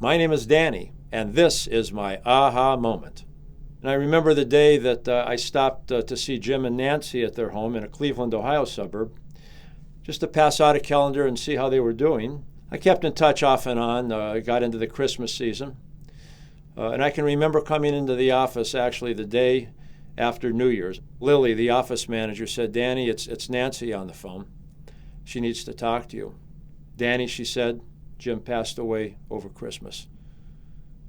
My name is Danny, and this is my aha moment. And I remember the day that I stopped to see Jim and Nancy at their home in a Cleveland, Ohio suburb, just to pass out a calendar and see how they were doing. I kept in touch off and on. I got into the Christmas season. And I can remember coming into the office actually the day after New Year's. Lily, the office manager, said, "Danny, it's Nancy on the phone. She needs to talk to you." "Danny," she said, "Jim passed away over Christmas.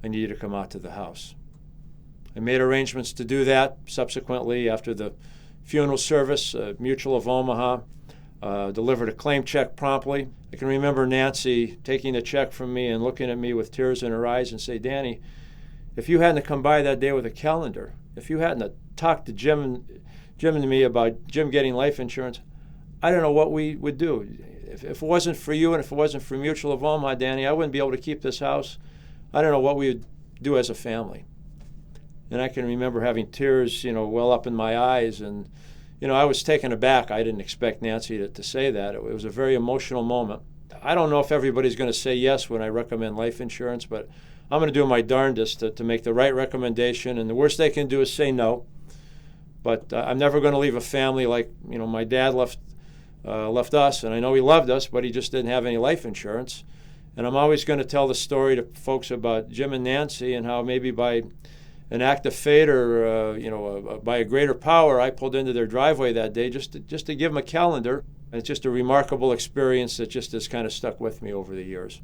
I need you to come out to the house." I made arrangements to do that. Subsequently, after the funeral service, Mutual of Omaha delivered a claim check promptly. I can remember Nancy taking the check from me and looking at me with tears in her eyes and say, "Danny, if you hadn't come by that day with a calendar, if you hadn't talked to Jim and me about Jim getting life insurance, I don't know what we would do. If it wasn't for you and if it wasn't for Mutual of Omaha, Danny, I wouldn't be able to keep this house. I don't know what we would do as a family." And I can remember having tears, well up in my eyes. And, I was taken aback. I didn't expect Nancy to say that. It was a very emotional moment. I don't know if everybody's going to say yes when I recommend life insurance, but I'm going to do my darndest to make the right recommendation. And the worst they can do is say no. But I'm never going to leave a family like, my dad left us. And I know he loved us, but he just didn't have any life insurance. And I'm always going to tell the story to folks about Jim and Nancy and how maybe by an act of fate or by a greater power, I pulled into their driveway that day just to give them a calendar. And it's just a remarkable experience that just has kind of stuck with me over the years.